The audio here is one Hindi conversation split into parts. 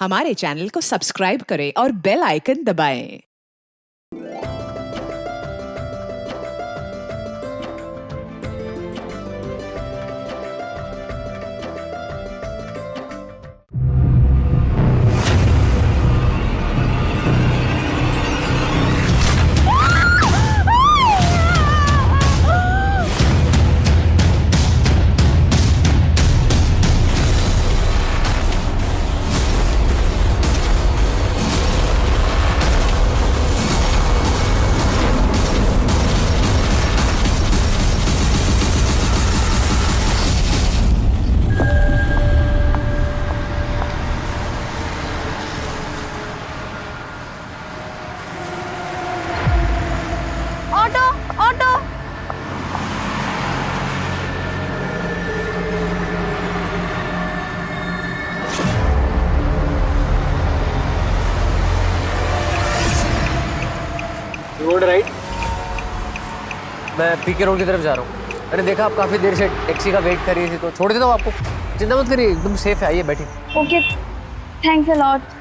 हमारे चैनल को सब्सक्राइब करें और बेल आइकन दबाएं। Auto auto road right. मैं पीके रोड की तरफ जा रहा हूँ। मैंने देखा आप काफी देर से टैक्सी का वेट कर रही थी, तो छोड़ देता हूँ आपको। चिंता मत करिए, एकदम सेफ है। आइए बैठिए। Okay, thanks a lot.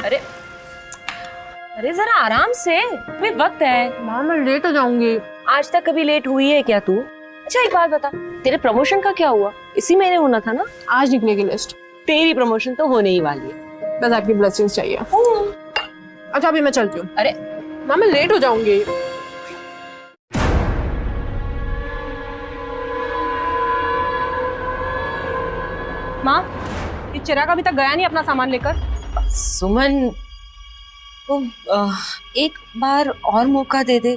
अरे अरे जरा आराम से, अभी वक्त है। माँ मैं लेट हो जाऊंगी। आज तक कभी लेट हुई है क्या तू? अच्छा एक बात बता, तेरे प्रमोशन का क्या हुआ? इसी महीने होना था ना? आज निकलेगी लिस्ट। तेरी प्रमोशन तो होने ही वाली है। बस आपकी ब्लेसिंग्स चाहिए। अच्छा अभी मैं चलती हूँ। अरे माँ मैं लेट हो जाऊंगी। माँ ये चिराग अभी तक गया नहीं अपना सामान लेकर। सुमन, तो एक बार और मौका दे दे।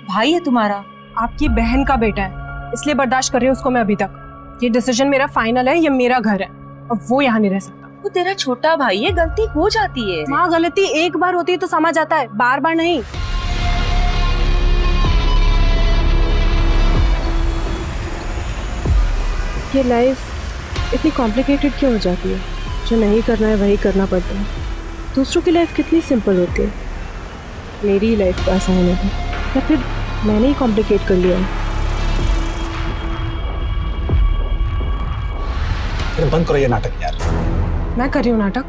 भाई है तुम्हारा। आपकी बहन का बेटा है, इसलिए बर्दाश्त कर रही हूँ उसको मैं अभी तक। ये डिसीजन मेरा फाइनल है, ये मेरा घर है और वो यहाँ नहीं रह सकता। वो तेरा छोटा भाई है, गलती हो जाती है। माँ गलती एक बार होती है तो समझ आता है, बार बार नहीं। ये लाइफ इतनी कॉम्प्लिकेटेड क्यों हो जाती है? जो नहीं करना है वही करना पड़ता है। दूसरों की लाइफ कितनी सिंपल होती है, मेरी लाइफ का आसान है या फिर मैंने ही कॉम्प्लिकेट कर लिया है? बंद करो ये नाटक यार। मैं कर रही हूँ नाटक?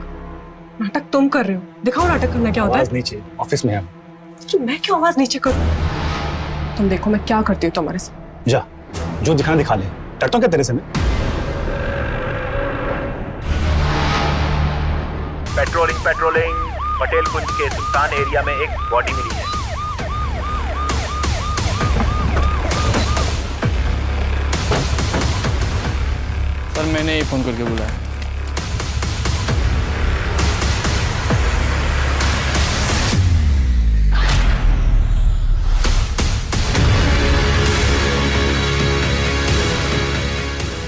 नाटक तुम कर रहे हो। दिखाओ नाटक करना क्या होता है। आवाज नीचे, ऑफिस में हम। तो मैं क्यों आवाज नीचे करूँ? तुम देखो मैं क्या करती हूँ तुम्हारे साथ। जा, जो दिखाना दिखा ले। डरता हूँ क्या तेरे से मैं? पेट्रोलिंग पटेल कुंज के सुल्तान एरिया में एक बॉडी मिली है। सर मैंने ही फोन करके बुलाया।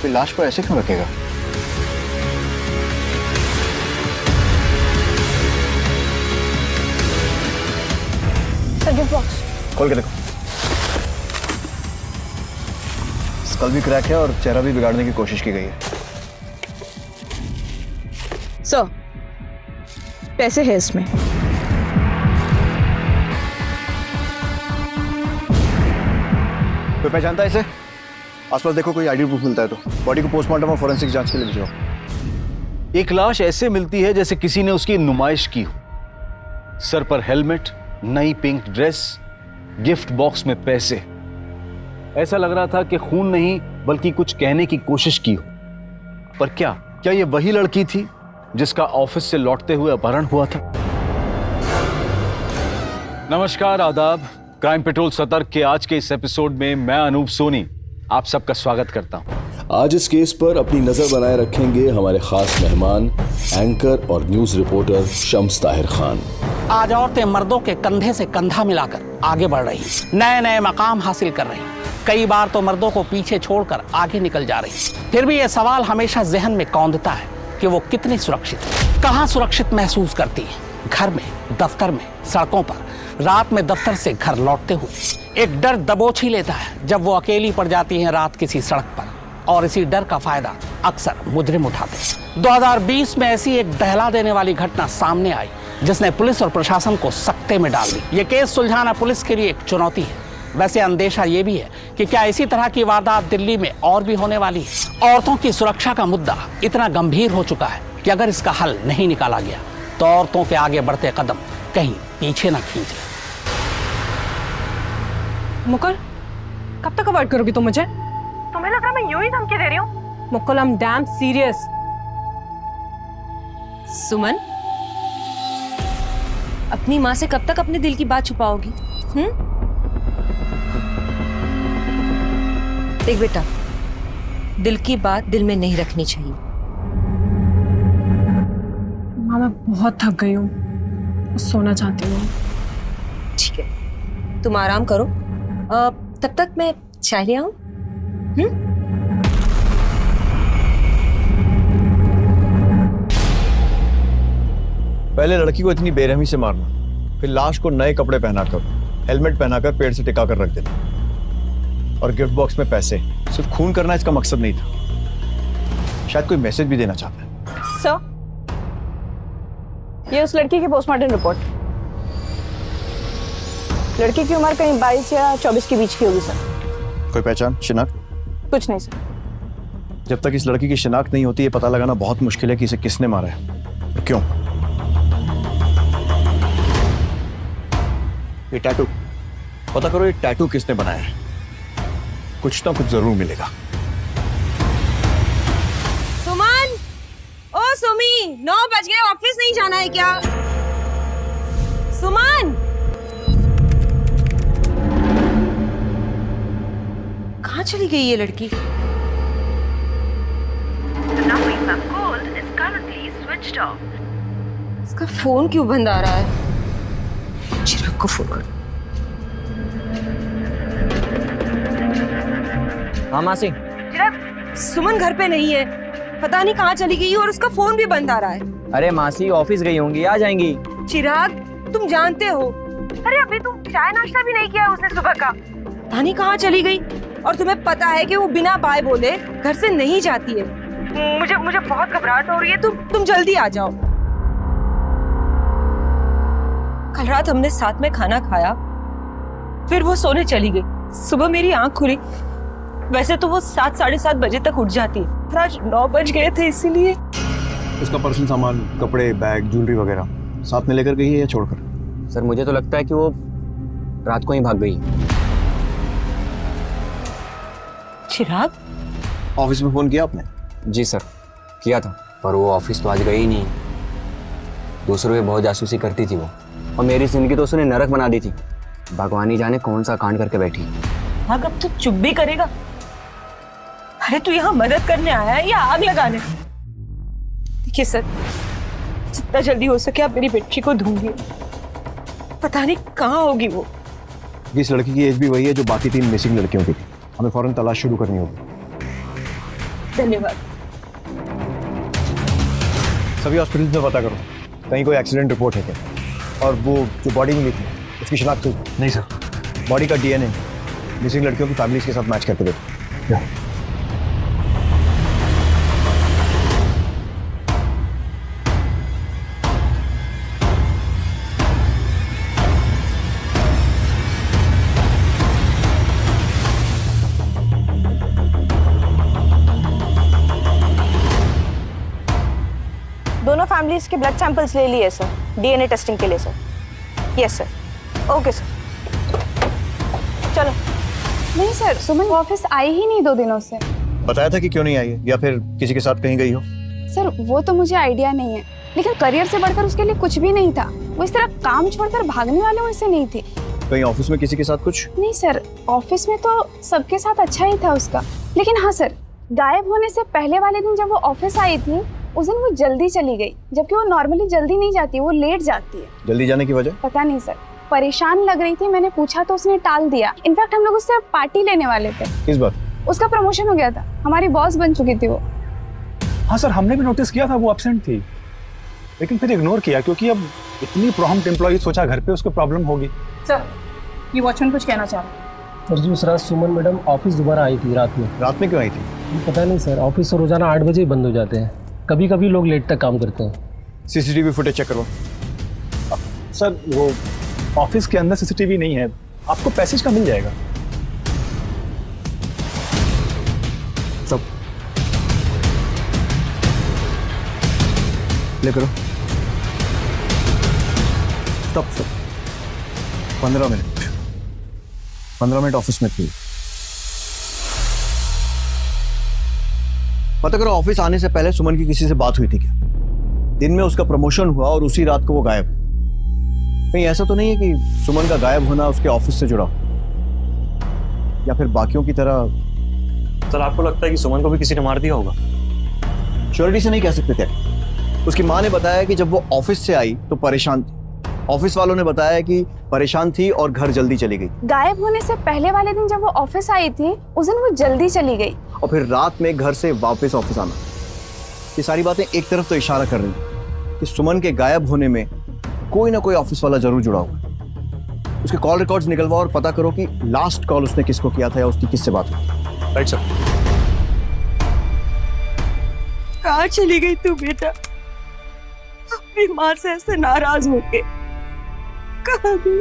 फिर लाश को ऐसे क्यों रखेगा? गिफ्ट बॉक्स खोल के देखो। स्कल भी क्रैक है और चेहरा भी बिगाड़ने की कोशिश की गई है। सर पैसे है इसमें। कोई पहचानता है इसे? आसपास देखो, कोई आईडी प्रूफ मिलता है तो बॉडी को पोस्टमार्टम और फोरेंसिक जांच के लिए भिजवाओ। एक लाश ऐसे मिलती है जैसे किसी ने उसकी नुमाइश की हो। सर पर हेलमेट, नई पिंक ड्रेस, गिफ्ट बॉक्स में पैसे। ऐसा लग रहा था कि खून नहीं बल्कि कुछ कहने की कोशिश की हो। पर क्या ये वही लड़की थी जिसका ऑफिस से लौटते हुए अपहरण हुआ था? नमस्कार, आदाब। क्राइम पेट्रोल सतर्क के आज के इस एपिसोड में मैं अनूप सोनी आप सबका स्वागत करता हूं। आज इस केस पर अपनी नजर बनाए रखेंगे हमारे खास मेहमान, एंकर और न्यूज रिपोर्टर शम्स ताहिर खान। आज औरतें मर्दों के कंधे से कंधा मिलाकर आगे बढ़ रही, नए नए मकाम हासिल कर रही, कई बार तो मर्दों को पीछे छोड़कर आगे निकल जा रही। फिर भी यह सवाल हमेशा जहन में कौंधता है कि वो कितनी सुरक्षित है, कहाँ सुरक्षित महसूस करती है, घर में, दफ्तर में, सड़कों पर, रात में दफ्तर से घर लौटते हुए। एक डर दबोच ही लेता है जब वो अकेली पड़ जाती हैं रात किसी सड़क पर, और इसी डर का फायदा अक्सर मुजरिम उठाते हैं। 2020 में ऐसी एक दहला देने वाली घटना सामने आई जिसने पुलिस और प्रशासन को सकते में डाल दी। ये केस सुलझाना पुलिस के लिए एक चुनौती है। वैसे अंदेशा ये भी है कि क्या इसी तरह की वारदात दिल्ली में और भी होने वाली है। औरतों की सुरक्षा का मुद्दा इतना गंभीर हो चुका है कि अगर इसका हल नहीं निकाला गया तो औरतों के आगे बढ़ते कदम कहीं पीछे ना खींच ले। मुकुल, कब तक अवॉइड करोगी तुम मुझे? तुम्हें लग रहा मैं यूं ही धमकी दे रही हूँ? Mukul, I am damn serious. Suman, अपनी माँ से कब तक अपने दिल की बात छुपाओगी? देख बेटा, दिल की बात दिल में नहीं रखनी चाहिए। माँ, मैं बहुत थक गई हूँ, सोना चाहती हूँ। ठीक है, तुम आराम करो। तब तक मैं चाय ले आऊं? पहले लड़की को इतनी बेरहमी से मारना, फिर लाश को नए कपड़े पहनाकर, हेलमेट पहनाकर पेड़ से टिका कर रख देना, और गिफ्ट बॉक्स में पैसे। सिर्फ खून करना इसका मकसद नहीं था, शायद कोई मैसेज भी देना चाहता है। सर, ये उस लड़की की पोस्टमार्टम रिपोर्ट। लड़की की उम्र कहीं 22 या 24 के बीच की होगी सर। कोई पहचान, शिनाख्त? कुछ नहीं सर। जब तक इस लड़की की शिनाख्त नहीं होती, ये पता लगाना बहुत मुश्किल है कि इसे किसने मारा है और क्यों। ये टैटू, पता करो ये टैटू किसने बनाया है। कुछ ना कुछ जरूर मिलेगा। सुमन, ओ सुमी, 9 बज गए, ऑफिस नहीं जाना है क्या? सुमन, कहाँ चली गई ये लड़की? इसका फोन क्यों बंद आ रहा है? चिराग को फोन कर। हाँ मासी। चिराग, सुमन घर पे नहीं है, पता नहीं कहाँ चली गई और उसका फोन भी बंद आ रहा है। अरे मासी ऑफिस गई होंगी, आ जाएंगी। चिराग, तुम जानते हो, अरे अभी तुम चाय नाश्ता भी नहीं किया उसने सुबह का। पता नहीं कहाँ चली गई, और तुम्हें पता है कि वो बिना बाय बोले घर से नहीं जाती है। मुझे बहुत घबराहट हो रही है, तुम जल्दी आ जाओ। कल रात हमने साथ में खाना खाया, फिर वो सोने चली गई। सुबह मेरी आंख खुली, वैसे तो वो 7 साढ़े 7 बजे तक उठ जाती है, पर आज 9 बज गए थे, इसीलिए। उसका पर्सनल सामान, कपड़े, बैग, ज्वेलरी वगैरह साथ में लेकर गई है या छोड़कर? सर मुझे तो लगता है कि वो रात को ही भाग गई। चिराग, ऑफिस में फोन किया आपने? जी सर, किया था, पर वो ऑफिस तो आज गई ही नहीं। दूसरों पे बहुत जासूसी करती थी वो, और मेरी जिंदगी तो उसने नरक बना दी थी। भगवान ही जाने कौन सा कांड करके बैठी। हाँ, अब तू चुप भी करेगा? अरे तू यहाँ मदद करने आया है या आग लगाने? देखिए सर, जितना जल्दी हो सके आप मेरी बेटी को ढूंढिए, पता नहीं कहाँ होगी वो। इस लड़की की एज भी वही है जो बाकी 3 मिसिंग लड़कियों की थी। हमें फौरन तलाश शुरू करनी होगी। धन्यवाद। सभी हॉस्पिटल में पता करो, कहीं कोई एक्सीडेंट रिपोर्ट है क्या? और वो जो बॉडी मिली थी, उसकी शिनाख्त हुई? नहीं सर। बॉडी का डीएनए मिसिंग लड़कियों की फैमिलीज के साथ मैच करके देखो। दोनों फैमिलीज के ब्लड सैंपल्स ले लिए सर, डीएनए टेस्टिंग के लिए sir. Yes sir. Okay sir, चलो। नहीं सर, सुमन ऑफिस आई ही नहीं 2 दिनों से। बताया था कि क्यों नहीं आई है, या फिर किसी के साथ कहीं गई हो? सर वो तो मुझे आइडिया नहीं है, लेकिन करियर से बढ़कर उसके लिए कुछ भी नहीं था। वो इस तरह काम छोड़कर भागने वाले वैसे नहीं थे। कहीं ऑफिस में किसी के साथ कुछ? नहीं सर, ऑफिस में तो सबके साथ अच्छा ही था उसका, लेकिन हाँ सर, गायब होने से पहले वाले दिन जब वो ऑफिस आई थी, उस दिन वो जल्दी चली गई, जबकि वो नॉर्मली जल्दी नहीं जाती, वो लेट जाती है। जल्दी जाने की वजह? पता नहीं सर, परेशान लग रही थी, मैंने पूछा तो उसने टाल दिया। इनफैक्ट हम लोग उससे पार्टी लेने वाले थे। किस बात? उसका प्रमोशन हो गया था, हमारी बॉस बन चुकी थी वो। हाँ सर, हमने भी नोटिस किया था वो एब्सेंट थी, लेकिन फिर इग्नोर किया क्योंकि अब इतनी प्रॉम्प्ट एम्प्लॉई, सोचा घर पे उसको प्रॉब्लम होगी। सर, ये वॉचमैन कुछ कहना चाह रहा है। सर जी, उस रात सुमन मैडम ऑफिस दोबारा आई थी रात में। रात में क्यों आई थी? पता नहीं सर, ऑफिस तो रोजाना 8 बजे ही बंद हो जाते हैं, कभी कभी लोग लेट तक काम करते हैं। सीसीटीवी फुटेज चेक करो। सर वो ऑफिस के अंदर सीसीटीवी नहीं है, आपको पैसेज का मिल जाएगा। सब प्ले करो। Stop sir. 15 मिनट ऑफिस में थी। पता करो ऑफिस आने से पहले सुमन की किसी से बात हुई थी क्या? दिन में उसका प्रमोशन हुआ और उसी रात को वो गायब। कहीं ऐसा तो नहीं है कि सुमन का गायब होना उसके ऑफिस से जुड़ा हो, या फिर बाकियों की तरह? सर आपको लगता है कि सुमन को भी किसी ने मार दिया होगा? श्योरिटी से नहीं कह सकते थे। उसकी माँ ने बताया कि जब वो ऑफिस से आई तो परेशान थी। ऑफिस वालों ने बताया कि परेशान थी और घर जल्दी चली गई। गायब होने से पहले वाले दिन जब वो ऑफिस आई थी, उस दिन वो जल्दी चली गई और फिर रात में घर से वापस ऑफिस आना। ये सारी बातें एक तरफ तो इशारा कर रही हैं कि सुमन के गायब होने में कोई ना कोई ऑफिस वाला जरूर जुड़ा होगा। उसके कॉल रिकॉर्ड्स निकलवाओ और पता करो कि लास्ट कॉल उसने किसको किया था या उसकी किससे बात हुई। Right sir. कहाँ चली गई तू बेटा? अपनी माँ से ऐसे नाराज होके कहाँ गई?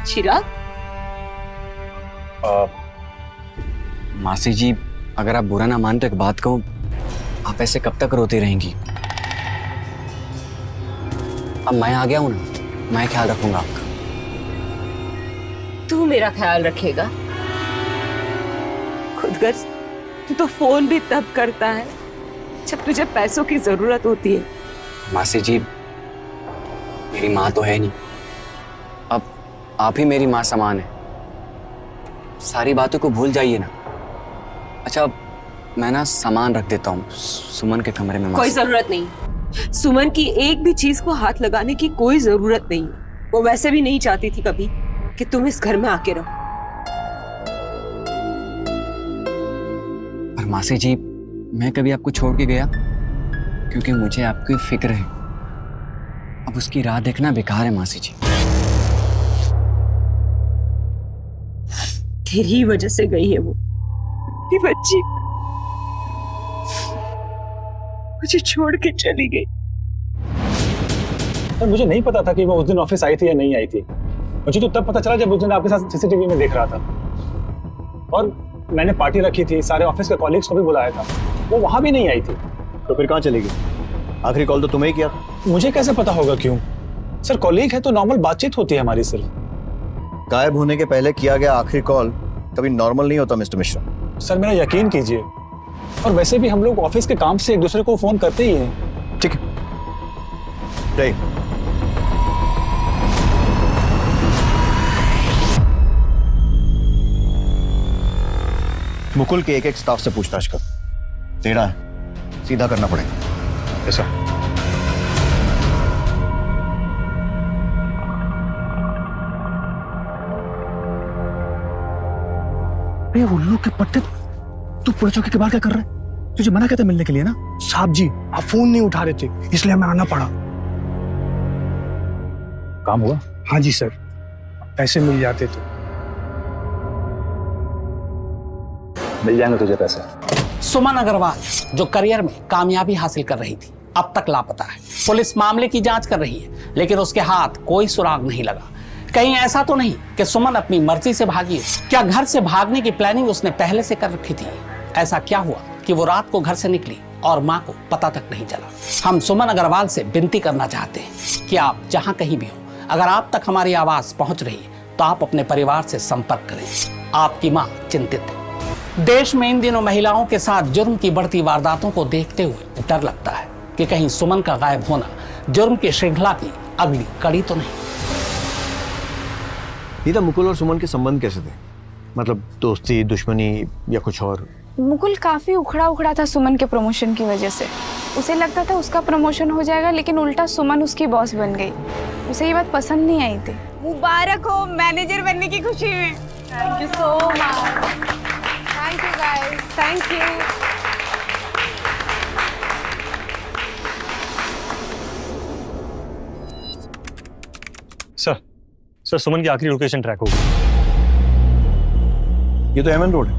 चिराग, मासी जी, अगर आप बुरा ना मानते एक बात कहूं, आप ऐसे कब तक रोती रहेंगी? अब मैं आ गया हूं ना, मैं ख्याल रखूंगा आपका। तू मेरा ख्याल रखेगा? खुदगर्ज, तू तो फोन भी तब करता है जब तुझे पैसों की जरूरत होती है। मासी जी, मेरी माँ तो है नहीं, अब आप ही मेरी माँ समान है। सारी बातों को भूल जाइए ना। अच्छा, मैं ना सामान रख देता हूँ सुमन के कमरे में। कोई जरूरत नहीं, सुमन की एक भी चीज को हाथ लगाने की कोई जरूरत नहीं। वो वैसे भी नहीं चाहती थी कभी कि तुम इस घर में आके रहो। पर मासी जी, मैं कभी आपको छोड़ के गया? क्योंकि मुझे आपकी फिक्र है। अब उसकी राह देखना बेकार है मासी जी। तेरी वजह से गई है वो, मेरी बच्ची मुझे छोड़ के चली गई। सर मुझे नहीं पता था कि वो उस दिन ऑफिस आई थी या नहीं आई थी। मुझे तो तब पता चला जब उस दिन आपके साथ सीसीटीवी में देख रहा था। और मैंने पार्टी रखी थी, सारे ऑफिस के कॉलीग्स को भी बुलाया था, वो वहां भी नहीं आई थी। तो फिर कहाँ चली गई? आखिरी कॉल तो तुम्हें ही किया था। मुझे कैसे पता होगा? क्यों सर, कॉलीग है तो नॉर्मल बातचीत होती है हमारी। सिर्फ गायब होने के पहले किया गया आखिरी कॉल कभी नॉर्मल नहीं होता मिस्टर मिश्रा। सर मेरा यकीन कीजिए, और वैसे भी हम लोग ऑफिस के काम से एक दूसरे को फोन करते ही हैं। ठीक है, मुकुल के एक स्टाफ से पूछताछ कर। टेढ़ा है, सीधा करना पड़ेगा। ऐसा उल्लू के पट्टे, तू पुलिस चौकी के बाहर क्या कर रहा है? तुझे मना कहता मिलने के लिए ना? साहब जी, आप फोन नहीं उठा रहे थे इसलिए हमें आना पड़ा। काम हुआ? हाँ जी सर, पैसे मिल जाते तो। मिल जाएंगे तुझे पैसे। सुमन अग्रवाल जो करियर में कामयाबी हासिल कर रही थी, अब तक लापता है। पुलिस मामले की जांच कर रही है, लेकिन उसके हाथ कोई सुराग नहीं लगा। कहीं ऐसा तो नहीं कि सुमन अपनी मर्जी से भागी? क्या घर से भागने की प्लानिंग उसने पहले से कर रखी थी? ऐसा क्या हुआ कि वो रात को घर से निकली और माँ को पता तक नहीं चला? हम सुमन अग्रवाल से विनती करना चाहते हैं कि आप जहां कहीं भी हो, अगर आप तक हमारी आवाज पहुंच रही है तो आप अपने परिवार से संपर्क करें। आपकी माँ चिंतित है। देश में इन दिनों महिलाओं के साथ जुर्म की बढ़ती वारदातों को देखते हुए डर लगता है कि कहीं सुमन का गायब होना जुर्म की श्रृंखला की अगली कड़ी तो नहीं। ये मुकुल और सुमन के संबंध कैसे थे? मतलब दोस्ती, दुश्मनी या कुछ और? मुकुल काफी उखड़ा उखड़ा था सुमन के प्रमोशन की वजह से। उसे लगता था उसका प्रमोशन हो जाएगा, लेकिन उल्टा सुमन उसकी बॉस बन गई। उसे ये बात पसंद नहीं आई थी। मुबारक हो मैनेजर बनने की खुशी में। Thank you so much. Thank you guys, thank you. Sir Suman की आखिरी लोकेशन ट्रैक हो गई। ये तो एमएन रोड है,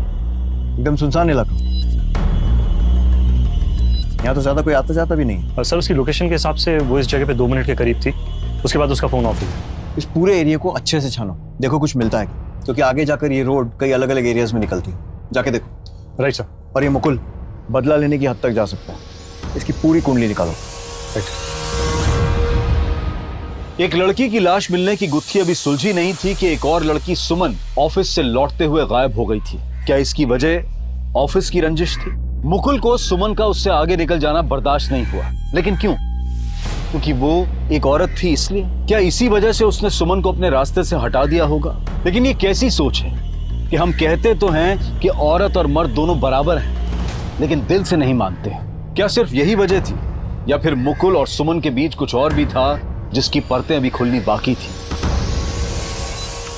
एकदम सुनसान इलाका। यहाँ तो ज्यादा कोई आता जाता भी नहीं। सर उसकी लोकेशन के हिसाब से वो इस जगह पे 2 मिनट के करीब थी, उसके बाद उसका फोन ऑफ हो गया। इस पूरे एरिया को अच्छे से छानो, देखो कुछ मिलता है, क्योंकि आगे जाकर ये रोड कई अलग अलग एरियाज में निकलती है। जाके देखो। Right sir. और ये मुकुल बदला लेने की हद तक जा सकता है, इसकी पूरी कुंडली निकालो। राइट। एक लड़की की लाश मिलने की गुत्थी अभी सुलझी नहीं थी कि एक और लड़की सुमन ऑफिस से लौटते हुए गायब हो गई थी। क्या इसकी वजह ऑफिस की रंजिश थी? मुकुल को सुमन का उससे आगे निकल जाना बर्दाश्त नहीं हुआ, लेकिन क्यों? क्योंकि वो एक औरत थी इसलिए? क्या इसी वजह से उसने सुमन को अपने रास्ते से हटा दिया होगा? लेकिन ये कैसी सोच है कि हम कहते तो हैं कि औरत और मर्द दोनों बराबर हैं, लेकिन दिल से नहीं मानते। क्या सिर्फ यही वजह थी, या फिर मुकुल और सुमन के बीच कुछ और भी था जिसकी परतें अभी खुलनी बाकी थी?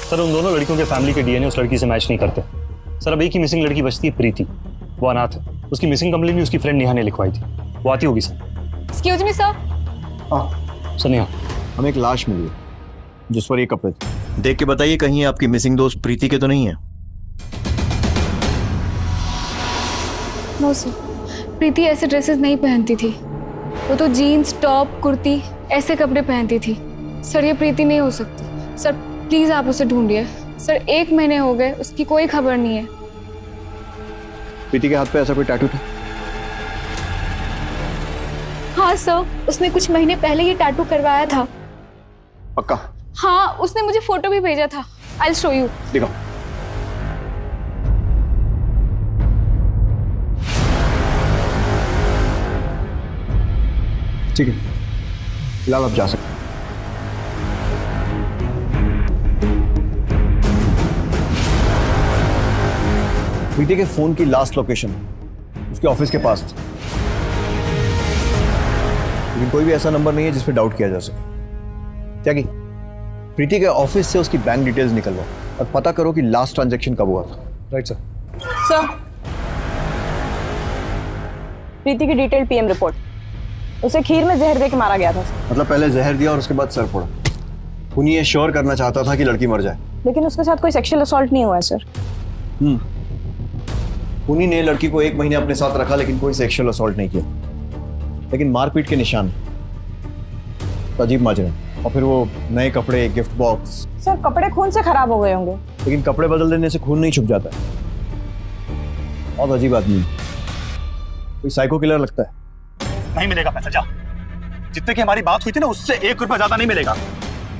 सर उन दोनों लड़कियों के फैमिली के डीएनए उस लड़की से मैच नहीं करते। सर अब एक ही मिसिंग लड़की बचती है, प्रीति। वो अनाथ है। उसकी मिसिंग कंप्लेंट भी उसकी फ्रेंड नेहा ने लिखवाई थी। वो आती होगी sir. Excuse me sir. Sir Neha, हमें एक लाश मिली है जिस पर ये कपड़े थे। देख के बताइए कहीं आपकी मिसिंग दोस्त प्रीति के तो नहीं है? नो सर, प्रीति ऐसे ड्रेसेस नहीं पहनती थी। वो तो जीन्स, टॉप, कुर्ती ऐसे कपड़े पहनती थी। सर ये प्रीति नहीं हो सकती। सर प्लीज आप उसे ढूंढिए। सर 1 महीने हो गए, उसकी कोई खबर नहीं है। प्रीति के हाथ पे ऐसा कोई टैटू था? हाँ सर, उसने कुछ महीने पहले ये टैटू करवाया था। पक्का? हाँ, उसने मुझे फोटो भी भेजा था। I will show you. दिखाओ। ठीक है, फिलहाल आप जा सकते हैं। प्रीति के फोन की लास्ट लोकेशन उसके ऑफिस के पास थी, लेकिन कोई भी ऐसा नंबर नहीं है जिस पे डाउट किया जा सके। क्या की प्रीति के ऑफिस से उसकी बैंक डिटेल्स निकलवाओ और पता करो कि लास्ट ट्रांजैक्शन कब हुआ था। Right sir. सर, प्रीति की डिटेल पीएम रिपोर्ट। उसे खीर में जहर दे के मारा गया था। मतलब पहले जहर दिया और उसके बाद सर फोड़ा। उन्हीं ये श्योर करना चाहता था कि लड़की मर जाए। लेकिन उसके साथ कोई सेक्सुअल असॉल्ट नहीं हुआ है सर। उन्हीं ने लड़की को 1 महीने अपने साथ रखा, लेकिन कोई सेक्सुअल असॉल्ट नहीं किया। लेकिन मारपीट के निशान, अजीब माजरा। और फिर वो नए कपड़े, गिफ्ट बॉक्स। सर कपड़े खून से खराब हो गए होंगे। लेकिन कपड़े बदल देने से खून नहीं छुप जाता है। बहुत अजीब आदमी, कोई साइको किलर लगता है। नहीं मिलेगा पैसा, जा। जितने की हमारी बात हुई थी ना, उससे 1 रुपया ज्यादा नहीं मिलेगा।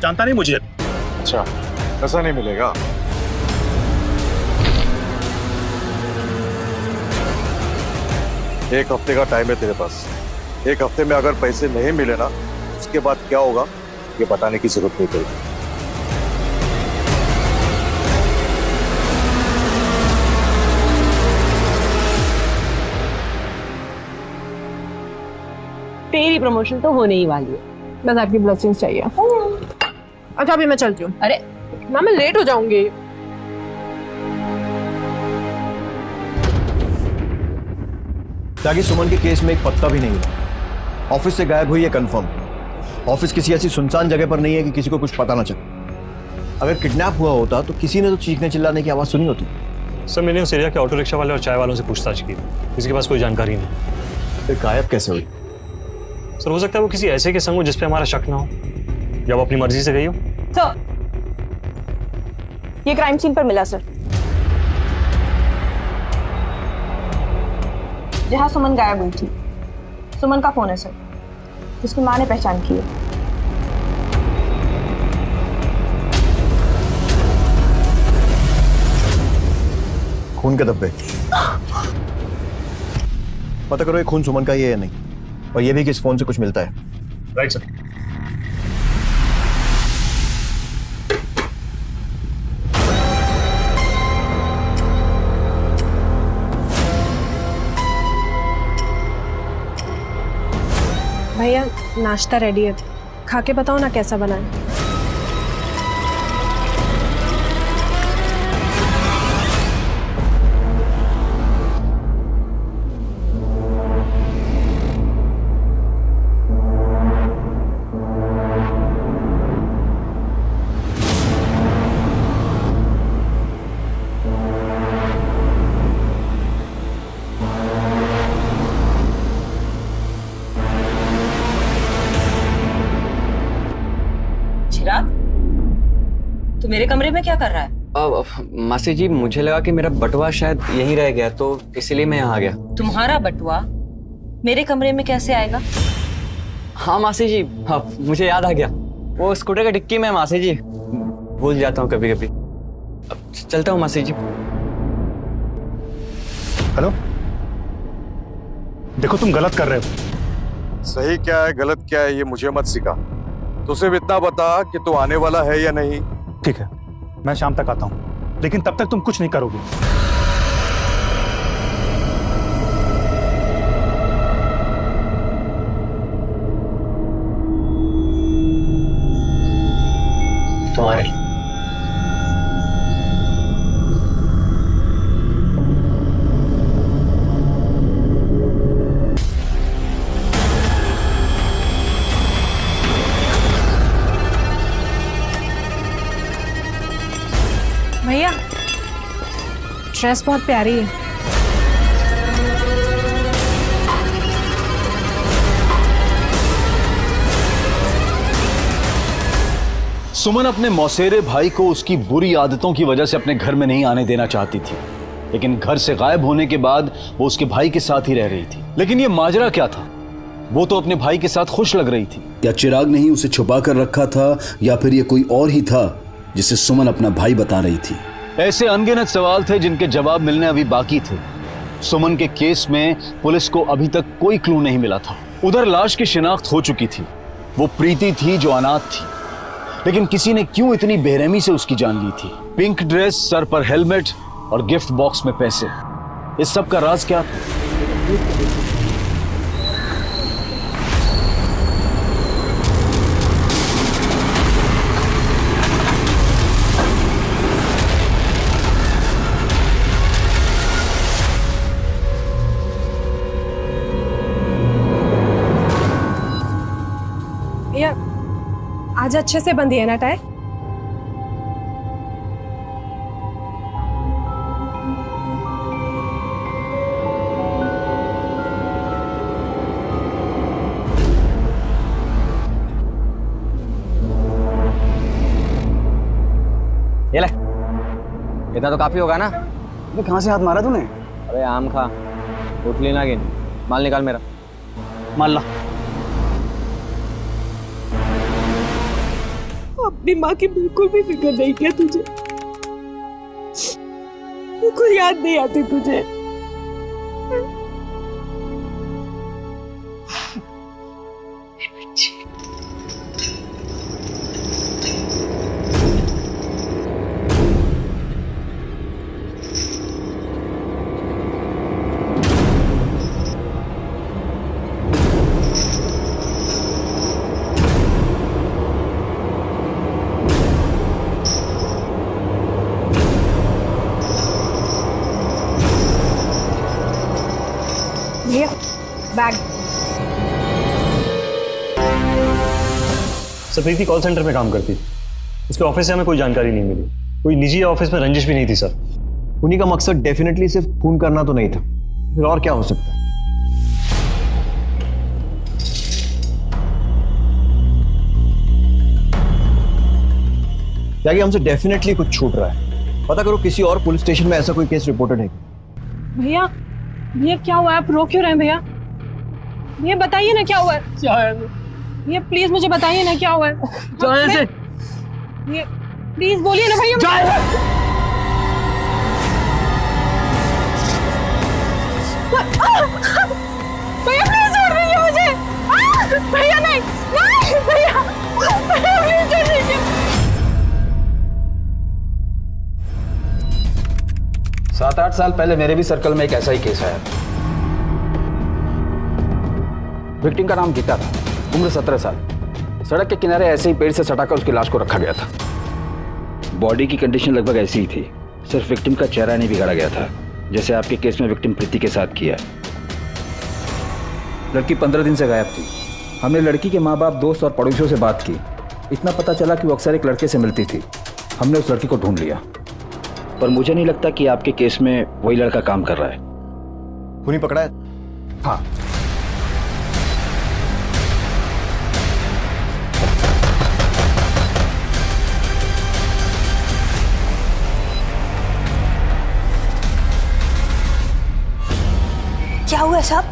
जानता नहीं मुझे। अच्छा, पैसा नहीं मिलेगा? एक हफ्ते का टाइम है तेरे पास। 1 हफ्ते में अगर पैसे नहीं मिले ना, उसके बाद क्या होगा ये बताने की जरूरत नहीं पड़ेगी। तेरी प्रमोशन तो होने ही वाली है, बस आपकी ब्लेसिंग्स चाहिए। अच्छा अभी मैं चलती हूँ। अरे माँ मैं लेट हो जाऊंगी। ताकि सुमन के केस में एक पत्ता भी नहीं है। ऑफिस से गायब हुई है कंफर्म। ऑफिस किसी ऐसी सुनसान जगह पर नहीं है कि किसी को कुछ पता ना चले। अगर किडनैप हुआ होता तो किसी ने तो चीखने चिल्लाने की आवाज सुनी होती। सर मैंने उस एरिया के ऑटो रिक्शा वाले और चाय वालों से पूछताछ की, किसी के पास कोई जानकारी नहीं। फिर गायब कैसे हुई? सर हो सकता है वो किसी ऐसे के संग हो जिसपे हमारा शक ना हो, या वो अपनी मर्जी से गई हो। सर ये क्राइम सीन पर मिला सर, जहां सुमन गायब हुई थी। सुमन का फोन है सर, जिसकी मां ने पहचान की है। खून के धब्बे, पता करो ये खून सुमन का ही है या नहीं, और ये भी कि इस फोन से कुछ मिलता है। Right sir. भैया नाश्ता रेडी है, खा के बताओ ना कैसा बना है। चिराग, तू मेरे कमरे में क्या कर रहा है? मासी जी, मुझे लगा कि मेरा बटुआ शायद यहीं रह गया, तो इसलिए मैं यहाँ आ गया। तुम्हारा बटुआ मेरे कमरे में कैसे आएगा? हाँ मासी जी, हाँ मुझे याद आ गया, वो स्कूटर की डिक्की में। मासी जी भूल जाता हूँ कभी कभी। अब चलता हूँ मासी जी। हेलो, देखो तुम गलत कर रहे हो। सही क्या है गलत क्या है ये मुझे मत सिखा, तो सिर्फ इतना बता कि तू आने वाला है या नहीं। ठीक है, मैं शाम तक आता हूँ, लेकिन तब तक तुम कुछ नहीं करोगे। तुम्हारे भैया ड्रेस बहुत प्यारी है। सुमन अपने मौसेरे भाई को उसकी बुरी आदतों की वजह से अपने घर में नहीं आने देना चाहती थी, लेकिन घर से गायब होने के बाद वो उसके भाई के साथ ही रह रही थी। लेकिन ये माजरा क्या था? वो तो अपने भाई के साथ खुश लग रही थी। क्या चिराग ने ही उसे छुपा कर रखा था या फिर ये कोई और ही था जिसे सुमन अपना भाई बता रही थी? ऐसे अनगिनत सवाल थे जिनके जवाब मिलने अभी बाकी थे। सुमन के केस में पुलिस को अभी तक कोई क्लू नहीं मिला था। उधर लाश की शिनाख्त हो चुकी थी, वो प्रीति थी जो अनाथ थी, लेकिन किसी ने क्यों इतनी बेरहमी से उसकी जान ली थी? पिंक ड्रेस, सर पर हेलमेट और गिफ्ट बॉक्स में पैसे, इस सब का राज क्या था? भैया आज अच्छे से बंधी है ना टाई? ये ले, इतना तो काफी होगा ना। अबे कहाँ से हाथ मारा तूने? अरे आम खा, उठ लेना गिन। माल निकाल मेरा। मान ला। अपनी माँ की बिल्कुल भी फिक्र नहीं किया तुझे, बिल्कुल याद नहीं आती तुझे। भैया बैग। सर प्रीति कॉल सेंटर में काम करती, उसके ऑफिस से हमें कोई जानकारी नहीं मिली। कोई निजी ऑफिस में रंजिश भी नहीं थी सर। उन्हीं का मकसद डेफिनेटली सिर्फ खून करना तो नहीं था, फिर और क्या हो सकता है? क्या कि हमसे डेफिनेटली कुछ छूट रहा है। पता करो किसी और पुलिस स्टेशन में ऐसा कोई केस रिपोर्टेड है। भैया भैया क्या हुआ है? आप रो क्यों रहे हैं भैया? भैया बताइए ना क्या हुआ है? क्या है? भैया प्लीज मुझे बताइए ना क्या हुआ है? भैया प्लीज बोलिए ना भैया। भैया प्लीज छोड़ दीजिए मुझे। भैया नहीं नहीं भैया प्लीज छोड़ दीजिए। 7-8 साल पहले मेरे भी सर्कल में एक ऐसा ही केस आया। विक्टिम का नाम गीता था। उम्र 17 साल। सड़क के किनारे ऐसे ही पेड़ से सटाकर उसकी लाश को रखा गया था। बॉडी की कंडीशन लगभग ऐसी ही थी, सिर्फ विक्टिम का चेहरा नहीं बिगाड़ा गया था, जैसे आपके केस में विक्टिम प्रीति के साथ किया। लड़की 15 दिन से गायब थी। हमने लड़की के माँ बाप, दोस्त और पड़ोसियों से बात की। इतना पता चला कि वो अक्सर एक लड़के से मिलती थी। हमने उस लड़की को ढूंढ लिया। पर मुझे नहीं लगता कि आपके केस में वही लड़का काम कर रहा है। खूनी पकड़ा है? हाँ। क्या हुआ साहब,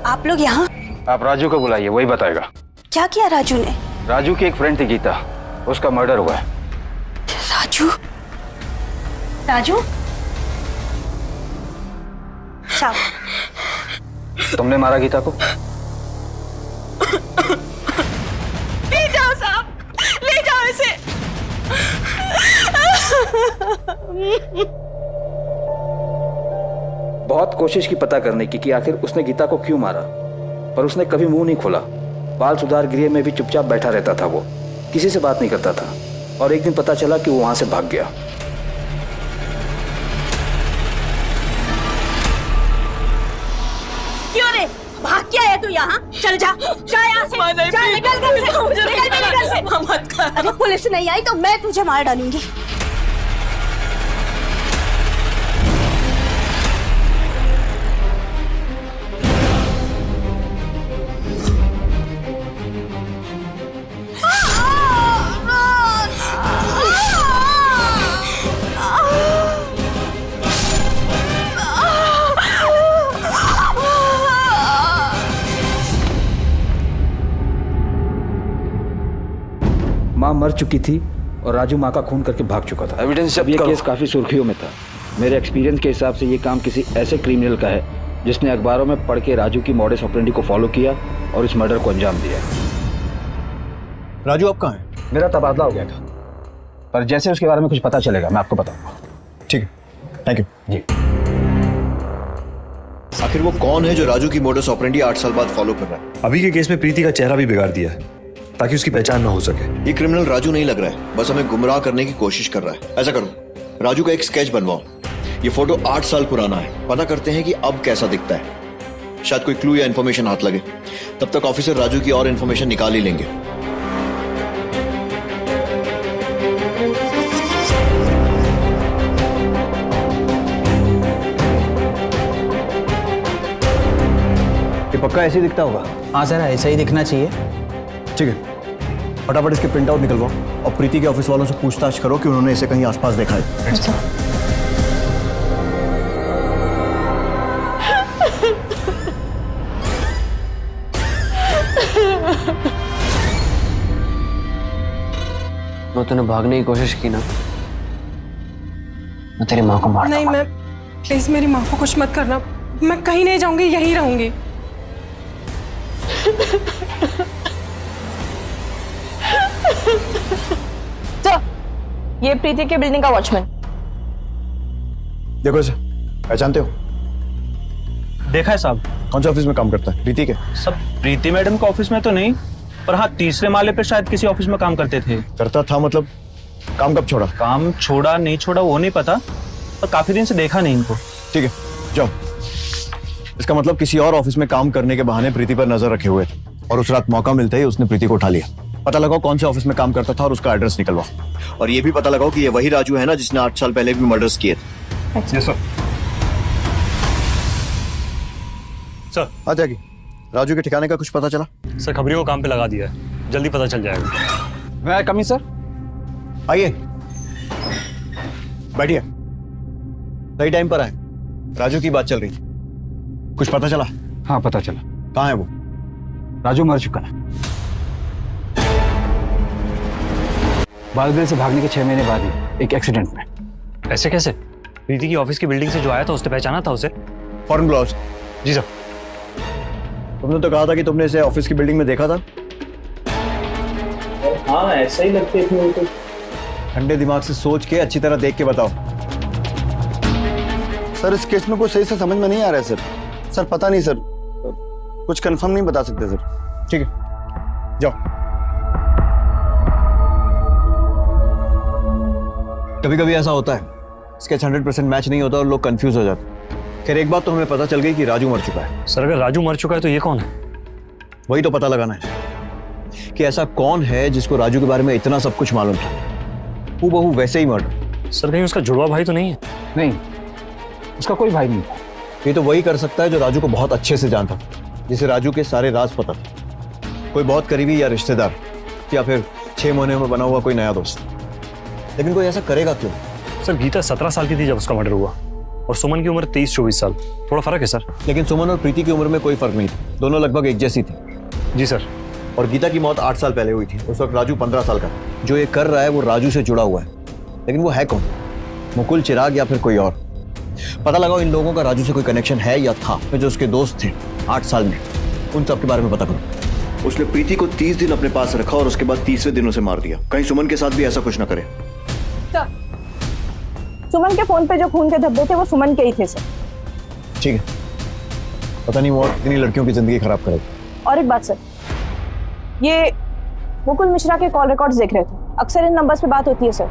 आप लोग यहाँ? आप राजू को बुलाइए, वही बताएगा। क्या किया राजू ने? राजू की एक फ्रेंड थी गीता, उसका मर्डर हुआ है। राजू? राजू? साहब, तुमने मारा गीता को? ले जाओ साहब, ले जाओ इसे। बहुत कोशिश की पता करने की कि आखिर उसने गीता को क्यों मारा, पर उसने कभी मुंह नहीं खोला। बाल सुधार गृह में भी चुपचाप बैठा रहता था, वो किसी से बात नहीं करता था। और एक दिन पता चला कि वो वहां से भाग गया। क्यों रे, भाग क्या है तू यहाँ? चल जा, जा यहाँ से, जा, निकल घर से, निकल मेरे घर से। मत कर। अगर पुलिस नहीं आई तो मैं तुझे मार डालूंगी। माँ मर चुकी थी और राजू माँ का खून करके भाग चुका था। एविडेंस जब ये केस काफी सुर्खियों में था। मेरे एक्सपीरियंस के हिसाब से ये काम किसी ऐसे क्रिमिनल का है जिसने अखबारों में पढ़ के राजू की मॉडस ऑपरेंडी को फॉलो किया और इस मर्डर को अंजाम दिया। राजू आप कहाँ हैं? मेरा तबादला हो गया था, पर जैसे उसके बारे में कुछ पता चलेगा मैं आपको बताऊंगा। ठीक है, थैंक यू जी। आखिर वो कौन है जो राजू की मोडस ऑपरेंडी 8 साल बाद फॉलो कर रहा है? अभी के केस में प्रीति का चेहरा भी बिगाड़ दिया है ताकि उसकी पहचान ना हो सके। ये क्रिमिनल राजू नहीं लग रहा है, बस हमें गुमराह करने की कोशिश कर रहा है। ऐसा करो, राजू का एक स्केच बनवाओ। ये फोटो 8 साल पुराना है, पता करते हैं कि अब कैसा दिखता है। शायद कोई क्लू या इन्फॉर्मेशन हाथ लगे। तब तक ऑफिसर राजू की और इन्फॉर्मेशन निकाल ही लेंगे। ये पक्का ऐसे ही दिखता होगा? हाँ सर, ऐसा ही दिखना चाहिए। ठीक है, फटाफट इसके प्रिंट आउट निकलवाओ और प्रीति के ऑफिस वालों से पूछताछ करो कि उन्होंने इसे कहीं आसपास देखा है। अच्छा। वो तूने भागने की कोशिश की ना, मैं तेरी माँ को मार नहीं, मैं प्लीज मेरी माँ को कुछ मत करना। मैं कहीं नहीं जाऊंगी, यहीं रहूंगी। तो ये प्रीति के बिल्डिंग का वॉचमैन। देखो इसे, पहचानते हो? देखा है साहब। कौन से ऑफिस में काम करता है? प्रीति के? सब प्रीति मैडम के ऑफिस में तो नहीं, पर हाँ तीसरे माले पे शायद किसी ऑफिस में काम करते थे। करता था मतलब? काम कब छोड़ा? काम छोड़ा नहीं छोड़ा वो नहीं पता, पर काफी दिन से देखा नहीं इनको। ठीक है, जाओ। इसका मतलब किसी और ऑफिस में काम करने के बहाने प्रीति पर नजर रखे हुए थे और उस रात मौका मिलते ही उसने प्रीति को उठा लिया। पता लगाओ कौन से ऑफिस में काम करता था और उसका एड्रेस निकलवाओ। और ये भी पता लगाओ कि ये वही राजू है ना जिसने 8 साल पहले भी मर्डर्स किए थे। Yes sir. सर आ जाएगी। राजू के ठिकाने का कुछ पता चला? सर खबरी को काम पे लगा दिया है, जल्दी पता चल जाएगा। मैं कमी सर। आइए, बैठिए। सही टाइम पर आए। राजू की बात चल रही थी, कुछ पता चला? हाँ पता चला। कहाँ है वो? राजू मर चुका है। बालगृह से भागने के 6 महीने बाद ही एक एक्सीडेंट में। ऐसे कैसे? प्रीति की ऑफिस की बिल्डिंग से जो आया था उसने पहचाना था उसे? Foreign gloves. जी सर। तुमने तो कहा था कि तुमने इसे ऑफिस की बिल्डिंग में देखा था। हाँ ऐसा ही लगते थे। तो ठंडे दिमाग से सोच के अच्छी तरह देख के बताओ। सर इस केस में कुछ सही से समझ में नहीं आ रहा है सर। सर पता नहीं सर, कुछ कंफर्म नहीं बता सकते सर। ठीक है, जाओ। कभी कभी ऐसा होता है, स्केच 100% मैच नहीं होता और लोग कंफ्यूज हो जाते हैं। खैर एक बात तो हमें पता चल गई कि राजू मर चुका है। सर अगर राजू मर चुका है तो ये कौन है? वही तो पता लगाना है कि ऐसा कौन है जिसको राजू के बारे में इतना सब कुछ मालूम था। हूबहू वैसे ही मर्डर। सर कहीं उसका जुड़वा भाई तो नहीं है? नहीं, उसका कोई भाई नहीं था। ये तो वही कर सकता है जो राजू को बहुत अच्छे से जानता था, जिसे राजू के सारे राज पता था। कोई बहुत करीबी या रिश्तेदार, या फिर 6 महीने में बना हुआ कोई नया दोस्त। लेकिन कोई ऐसा करेगा क्यों? सर गीता 17 साल की थी जब उसका मर्डर हुआ और सुमन की उम्र 23-24 साल। थोड़ा फर्क है सर। लेकिन सुमन और प्रीति की उम्र में कोई फर्क नहीं था, दोनों लगभग एक जैसी थी। जी सर। और गीता की मौत 8 साल पहले हुई थी। उस वक्त राजू 15 साल का था। जो ये कर रहा है वो राजू से जुड़ा हुआ है, लेकिन वो है कौन? मुकुल, चिराग या फिर कोई और? पता लगाओ इन लोगों का राजू से कोई कनेक्शन है या था। जो उसके दोस्त थे 8 साल में, उन सब के बारे में पता करो। उसने प्रीति को 30 दिन अपने पास रखा और उसके बाद 30वें दिन उसे मार दिया। कहीं सुमन के साथ भी ऐसा कुछ ना करे। सुमन के फोन पे जो खून के धब्बे थे वो सुमन के ही थे सर। ठीक है, पता नहीं वो और कितनी लड़कियों की जिंदगी खराब करेगी। और एक बात सर, ये मुकुल मिश्रा के कॉल रिकॉर्ड्स देख रहे थे। अक्सर इन नंबर्स पे बात होती है सर,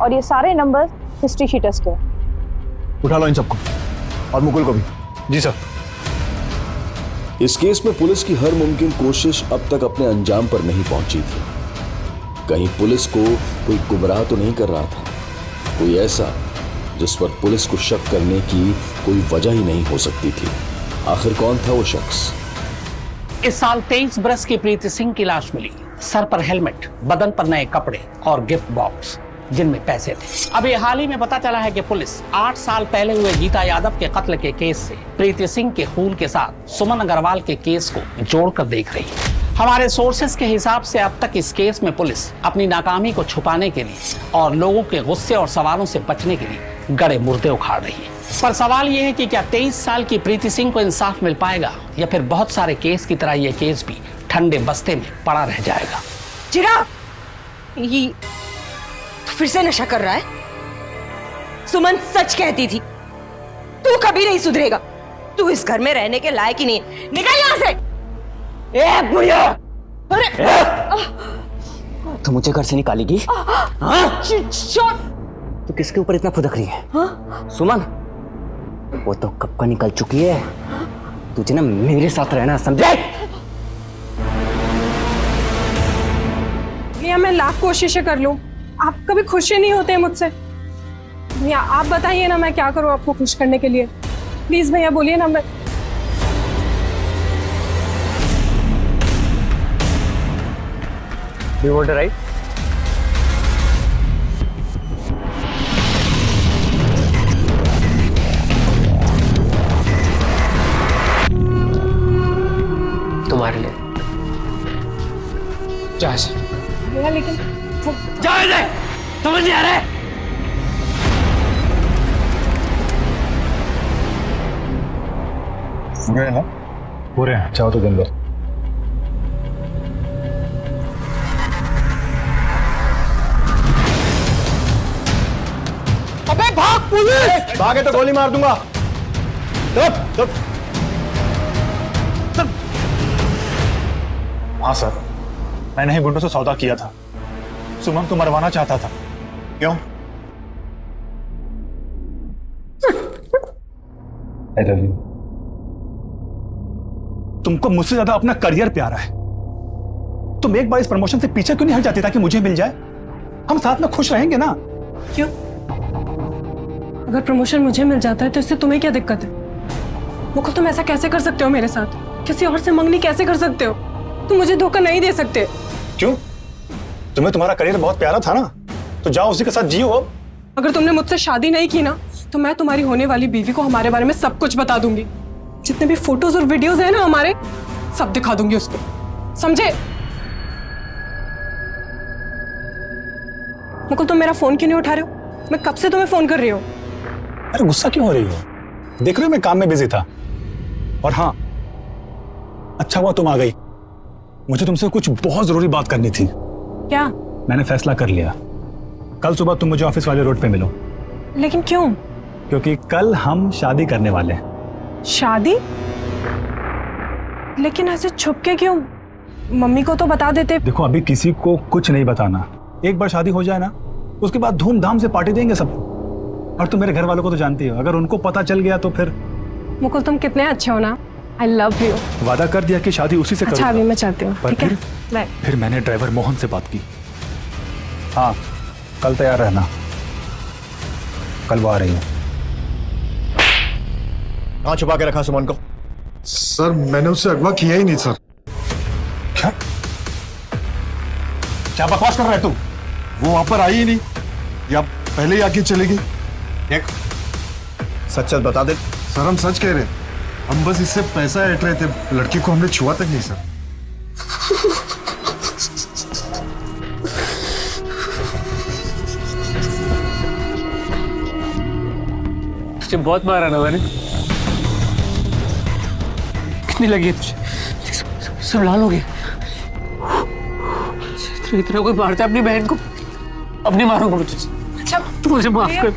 और ये सारे नंबर हिस्ट्री शीटर्स के हैं। उठा लो इन सबको और मुकुल को भी। जी सर। इस केस में पुलिस की हर मुमकिन कोशिश अब तक अपने अंजाम पर नहीं पहुंची थी। कहीं पुलिस को कोई गुमराह तो नहीं कर रहा था, कोई ऐसा जिस पर पुलिस को शक करने की कोई वजह ही नहीं हो सकती थी। आखिर कौन था वो शख्स? इस साल 23 बरस की प्रीति सिंह की लाश मिली। सर पर हेलमेट, बदन पर नए कपड़े और गिफ्ट बॉक्स जिनमें पैसे थे। अभी हाल ही में पता चला है कि पुलिस 8 साल पहले हुए गीता यादव के कत्ल के केस से प्रीति सिंह के खून के साथ सुमन अग्रवाल के केस को जोड़कर देख रही है। हमारे सोर्सेस के हिसाब से अब तक इस केस में पुलिस अपनी नाकामी को छुपाने के लिए और लोगों के गुस्से और सवालों से बचने के लिए गड़े मुर्दे उखाड़ रही है। पर सवाल यह है कि क्या 23 साल की प्रीति सिंह को इंसाफ मिल पाएगा, या फिर बहुत सारे केस की तरह यह केस भी ठंडे बस्ते में पड़ा रह जाएगा। चिराग, ये तो फिर से नशा कर रहा है। सुमन सच कहती थी, तू कभी नहीं सुधरेगा। तू इस घर में रहने के लायक ही नहीं। निकल यहाँ से। अरे तो मुझे घर से निकालेगी? तो किसके ऊपर इतना फुदक रही है? सुमन, वो तो कब का निकल चुकी है। तुझे ना मेरे साथ रहना, समझे? भैया मैं लाख कोशिशें कर लूं, आप कभी खुश ही नहीं होते मुझसे। भैया आप बताइए ना मैं क्या करूं आपको खुश करने के लिए। प्लीज भैया बोलिए ना। मैं You want to write? तुम्हारे लिए। जा से। भैया लेकिन जाओ इधर, समझ नहीं आ रहा है? गए ना? पूरे हैं, चाहो तो दिन भर। अबे भाग पुलिस! भागे तो गोली मार दूंगा। हाँ सर, मैंने ही गुंडों से सौदा किया था। सुमन को मरवाना चाहता था। क्यों? I love you। तुमको मुझसे ज्यादा अपना करियर प्यारा है। तुम एक बार इस प्रमोशन से पीछे क्यों नहीं हट जाती ताकि मुझे मिल जाए? हम साथ में खुश रहेंगे ना। क्यों? अगर प्रमोशन मुझे मिल जाता है तो इससे तुम्हें क्या दिक्कत है? मुकुल तुम ऐसा कैसे कर सकते हो मेरे साथ? किसी और से मंगनी कैसे कर सकते हो? तुम मुझे धोखा नहीं दे सकते। क्यों? तुम्हें तुम्हारा करियर बहुत प्यारा था ना, तो जाओ उसी के साथ जियो। अब अगर तुमने मुझसे शादी नहीं की ना तो मैं तुम्हारी होने वाली बीवी को हमारे बारे में सब कुछ बता दूंगी। जितने भी फोटोज और वीडियोस हैं ना हमारे, सब दिखा दूंगी उसको, समझे? मुकुल तुम मेरा फोन क्यों नहीं उठा रहे हो? मैं कब से तुम्हें फोन कर रही हूँ। अरे गुस्सा क्यों हो रही हो? देख रहे हो मैं काम में बिजी था। और हाँ, अच्छा हुआ तुम आ गई। मुझे तुमसे कुछ बहुत जरूरी बात करनी थी। क्या? मैंने फैसला कर लिया, कल सुबह तुम मुझे ऑफिस वाले रोड पे मिलो। लेकिन क्यों? क्योंकि कल हम शादी करने वाले हैं। शादी? लेकिन ऐसे छुप के क्यों? मम्मी को तो बता देते। देखो अभी किसी को कुछ नहीं बताना, एक बार शादी हो जाए ना उसके बाद धूमधाम से पार्टी देंगे सब। और तुम मेरे घर वालों को तो जानती हो, अगर उनको पता चल गया तो फिर। मुकुल तुम कितने अच्छे हो ना, आई लव यू। वादा कर दिया कि शादी उसी से अच्छा अभी मैं चाहती हूँ, ठीक है बाय। फिर मैंने ड्राइवर मोहन से बात की। हाँ कल तैयार रहना, कल वो आ रही है। कहाँ छुपा के रखा सुमन को? सर मैंने उससे अगवा किया ही नहीं सर। क्या बकवास कर रहा है तू? वो वहां पर आई ही नहीं, या पहले ही आके चली गई। देख सच सच बता दे। सर हम सच कह रहे हैं, हम बस इससे पैसा ऐंठ रहे थे, लड़की को हमने छुआ तक नहीं सर। तुझे बहुत मारा ना मैंने। कितनी लगी है तुझे? सब लाल हो गए। इतना कोई मारता अपनी बहन को, अपनी मारूंगा मैं तुझे। अच्छा तू मुझे माफ कर।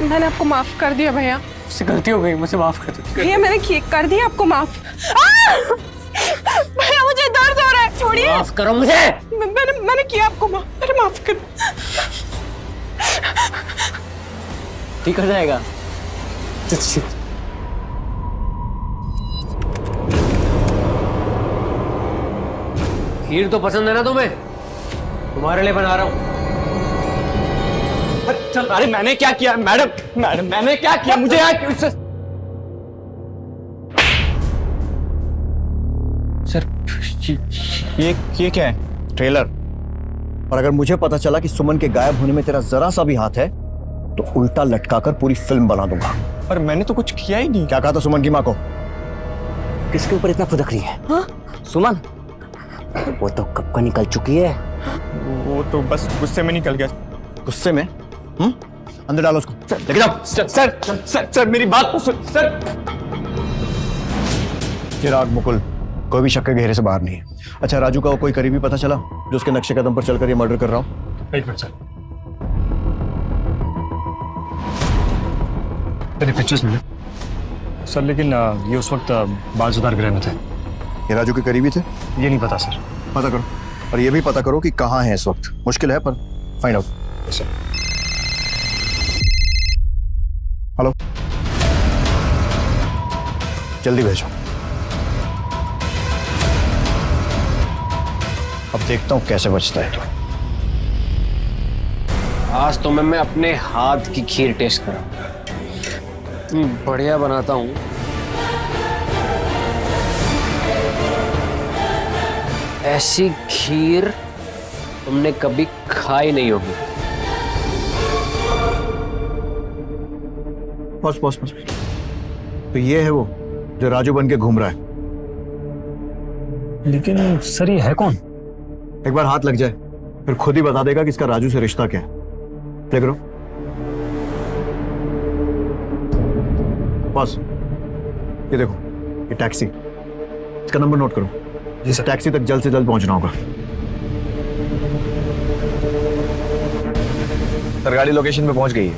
मैंने आपको माफ कर दिया भैया। मुझसे गलती हो गई, मुझे माफ कर दे भैया। मैंने कर दिया आपको माफ। भैया मुझे दर्द हो रहा है, छोड़िए। माफ करो मुझे। मैंने किया आपको माफ, मेरे माफ कर। ठीक हो जाएगा। खीर तो पसंद है ना तुम्हें? तुम्हारे लिए बना रहा हूं। चल। अरे मैंने क्या किया मैडम? मैंने क्या किया? मुझे सर ये क्या है? ट्रेलर। और अगर मुझे पता चला कि सुमन के गायब होने में तेरा जरा सा भी हाथ है तो उल्टा लटकाकर पूरी फिल्म बना दूंगा। पर मैंने तो कुछ किया ही नहीं। क्या कहा था सुमन की माँ को? किसके ऊपर इतना फुदक रही है? हाँ? सुमन वो तो कब का निकल चुकी है। वो तो बस गुस्से में निकल गया। गुस्से में? अंदर डालो उसको, लेके जाओ। सर मेरी बात तो सुन सर। चिराग मुकुल कोई भी शक के घेरे से बाहर नहीं है। अच्छा राजू का वो कोई करीबी पता चला जो उसके नक्शे कदम पर चलकर ये मर्डर कर रहा हूँ? एक मिनट सर, तेरे पिक्चर्स मिले सर, लेकिन ये उस वक्त बाल सुधार गृह में थे। ये राजू के करीबी थे? ये नहीं पता सर। पता करो, और ये भी पता करो कि कहाँ है इस वक्त। मुश्किल है पर फाइंड आउट। हेलो, जल्दी भेजो। अब देखता हूं कैसे बचता है तो। आज तो मैं अपने हाथ की खीर टेस्ट करा। बढ़िया बनाता हूँ। ऐसी खीर तुमने कभी खाई नहीं होगी। बस तो ये है वो जो राजू बन के घूम रहा है। लेकिन सर ये है कौन? एक बार हाथ लग जाए फिर खुद ही बता देगा कि इसका राजू से रिश्ता क्या है। देख लो बस, ये देखो ये टैक्सी, इसका नंबर नोट करो। जी सर। टैक्सी तक जल्द से जल्द पहुंचना होगा। सर गाड़ी लोकेशन पे पहुंच गई है।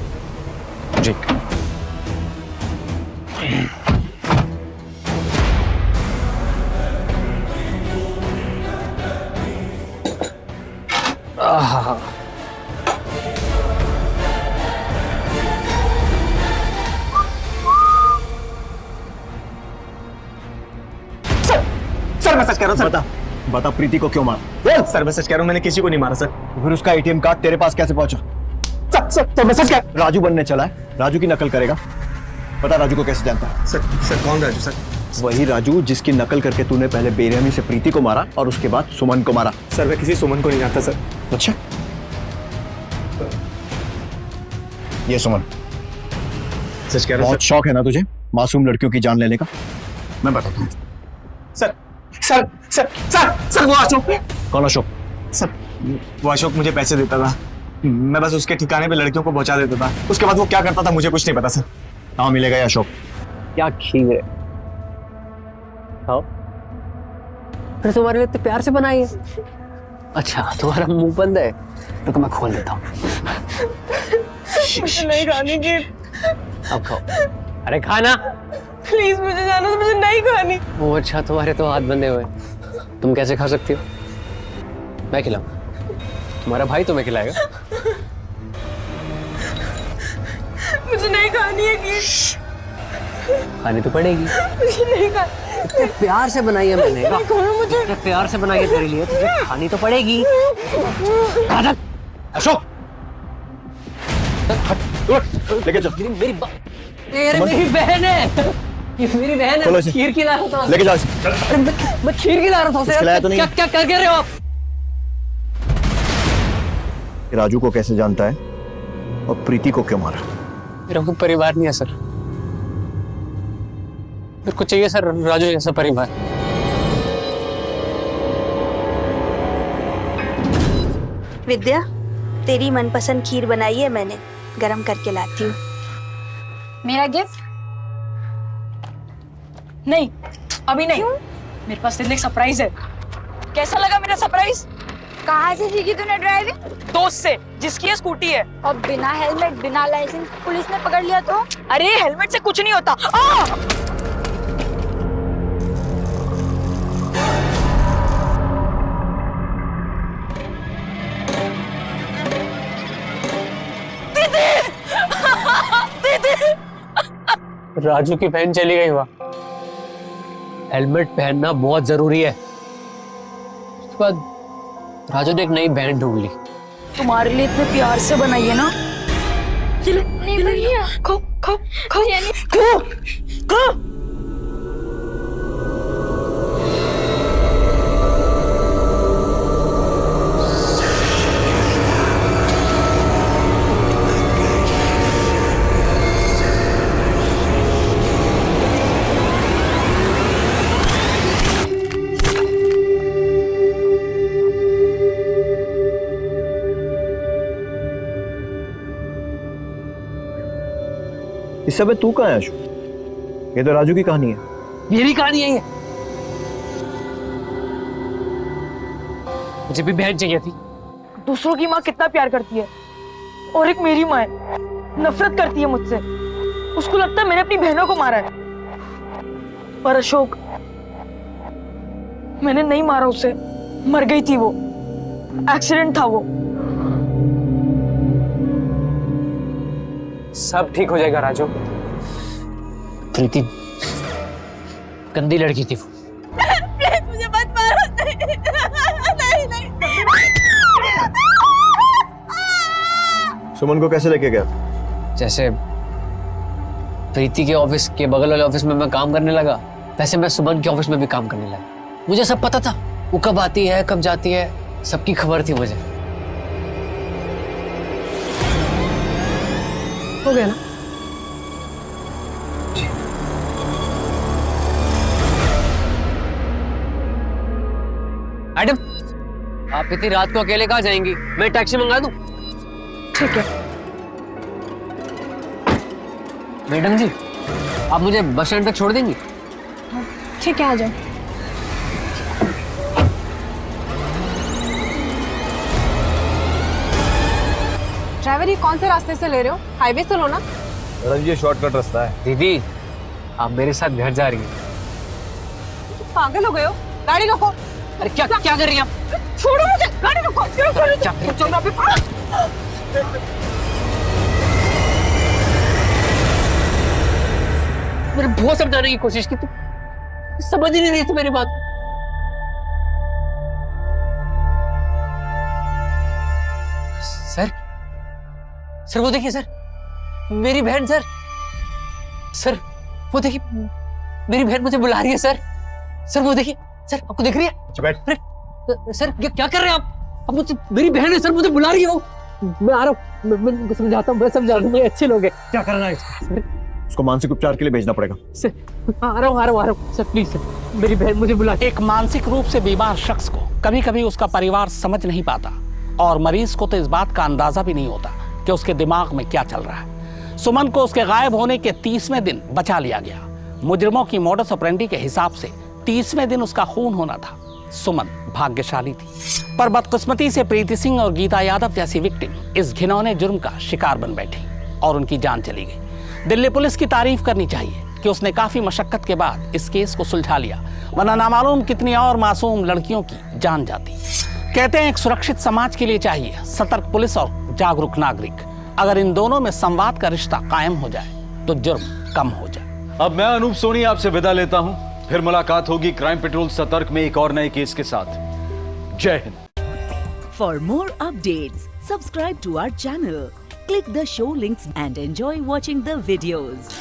जी। सर मैं सच कह रहा हूँ सर। बता प्रीति को क्यों मारा? सर मैं सच कह रहा हूँ, मैंने किसी को नहीं मारा सर। फिर उसका एटीएम कार्ड तेरे पास कैसे पहुंचा? सर मैं सच कह। राजू बनने चला है, राजू की नकल करेगा। पता राजू को कैसे जानता है? सर कौन राजू सर? वही राजू जिसकी नकल करके तूने पहले बेरहमी से प्रीति को मारा और उसके बाद सुमन को मारा। सर मैं किसी सुमन को नहीं जानता सर। अच्छा, ये सुमन। सच कह रहा हूँ बहुत शौक है ना तुझे मासूम लड़कियों की जान लेने का? मैं बताता हूँ। सर वो अशोक। कौन अशोक? सर वो अशोक मुझे पैसे देता था, मैं बस उसके ठिकाने पे लड़कियों को पहुंचा देता था। उसके बाद वो क्या करता था मुझे कुछ नहीं पता सर। कहाँ मिलेगा ये अशोक? क्या खीर है। फिर तुम्हारे लिए इतने प्यार से बनाई है। अच्छा तुम्हारा मुंह बंद है तो मैं खोल देता हूँ। नहीं खानी खीर। अब खाओ। अरे खाना प्लीज, मुझे जाना तो मुझे नहीं खानी। वो अच्छा तुम्हारे तो हाथ बंधे हुए। तुम कैसे खा सकती हो? मैं खिलाऊंगा। तुम्हारा भाई तुम्हें खिलाएगा। मुझे नहीं खानी है खीर। खानी तो पड़ेगी। मुझे नहीं खानी। इतने प्यार से बनाई है मैंने। मुझे इतने प्यार से बनाई है तेरे लिए, तुझे खानी तो पड़ेगी। अशोक लेके चल। मेरी बहन है, ये मेरी बहन है। मैं खीर खिला रहा था। लेके जा। मैं खीर खिला रहा था उसे। तो नहीं। क्या कर रहे हो आप? राजू को कैसे जानता है और प्रीति को क्यों मारा? मेरा कोई परिवार नहीं है सर। मेरे को चाहिए सर राजू जैसा परिवार। विद्या, तेरी मनपसंद खीर बनाई है मैंने, गरम करके लाती हूँ। मेरा गिफ्ट? नहीं, अभी नहीं। मेरे पास तेरे लिए एक सरप्राइज है। कैसा लगा मेरा सरप्राइज? कहाँ से सीखी तूने ड्राइविंग? दोस्त से, जिसकी ये स्कूटी है। और बिना हेलमेट, बिना लाइसेंस पुलिस ने पकड़ लिया तो? अरे हेलमेट से कुछ नहीं होता। राजू की बहन चली गई वहां। हेलमेट पहनना बहुत जरूरी है। उसके बाद राजू ने एक नई बहन ढूंढ ली। तुम्हारे लिए इतने प्यार से बनाई है ना। नहीं भैया। खो खो खो खो खो। इस समय तू कहाँ है अशोक? ये तो राजू की कहानी है। मेरी कहानी है ये। मुझे भी बहन चाहिए थी। दूसरों की माँ कितना प्यार करती है, और एक मेरी माँ है, नफरत करती है मुझसे। उसको लगता है मैंने अपनी बहनों को मारा है। पर अशोक, मैंने नहीं मारा उसे, मर गई थी वो। एक्सीडेंट था वो। सब ठीक हो जाएगा राजू। प्रीति गंदी लड़की थी वो। प्लीज मुझे मत मारो। नहीं नहीं। सुमन को कैसे लेके गया? जैसे प्रीति के ऑफिस के बगल वाले ऑफिस में मैं काम करने लगा, वैसे मैं सुमन के ऑफिस में भी काम करने लगा। मुझे सब पता था, वो कब आती है कब जाती है, सबकी खबर थी मुझे। हो गया ना? मैडम, आप इतनी रात को अकेले कहाँ जाएंगी? मैं टैक्सी मंगा दूं? ठीक है। मैडम जी, आप मुझे बस स्टैंड तक छोड़ देंगी? ठीक है, आ जाओ। ड्राइवर, ये कौन से रास्ते से ले रहे हो? हाईवे से लो ना। मैडम ये शॉर्टकट रास्ता है। दीदी, आप मेरे साथ घर जा रही हैं। पागल हो गए हो? गाड़ी रोको। अरे क्या क्या कर रही हैं आप? छोड़ो मुझे, गाड़ी रोको। मैंने बहुत समझाने की कोशिश की, तू समझ ही नहीं रही थी मेरी बात। सर, सर वो देखिए सर, मेरी बहन सर। सर वो देखिए, मेरी बहन मुझे बुला रही है सर। सर वो देखिए, सर आपको दिख रही है? बैठ। सर क्या कर रहे हैं आप? मुझे, मेरी बहन है सर, मुझे बुला रही है वो। मैं आ रहा हूँ, मैं उनको समझाता हूँ, मैं समझा रहा हूँ, मैं अच्छे लोग हैं। क्या करना है सर? उसको मानसिक उपचार के लिए भेजना पड़ेगा। सर आ रहा हूँ सर, प्लीज सर, मेरी बहन मुझे बुला। एक मानसिक रूप से बीमार शख्स को कभी कभी उसका परिवार समझ नहीं पाता, और मरीज को तो इस बात का अंदाजा भी नहीं होता कि उसके दिमाग में क्या चल रहा है। सुमन को उसके गायब होने के 30वें दिन बचा लिया गया। मुजरिमों की मोडस ऑपरेंडी के हिसाब से 30वें दिन उसका खून होना था। सुमन भाग्यशाली थी, पर बदकिस्मती से प्रीति सिंह और गीता यादव जैसी विक्टिम इस घिनौने जुर्म का शिकार बन बैठी और उनकी जान चली गई। दिल्ली पुलिस की तारीफ करनी चाहिए कि उसने काफी मशक्कत के बाद इस केस को सुलझा लिया, वरना नामालूम कितनी और मासूम लड़कियों की जान जाती। कहते हैं एक सुरक्षित समाज के लिए चाहिए सतर्क पुलिस और जागरूक नागरिक। अगर इन दोनों में संवाद का रिश्ता कायम हो जाए तो जुर्म कम हो जाए। अब मैं अनूप सोनी आपसे विदा लेता हूं, फिर मुलाकात होगी क्राइम पेट्रोल सतर्क में एक और नए केस के साथ। जय Hind. For more updates, subscribe to our channel, click the show links and enjoy watching the videos.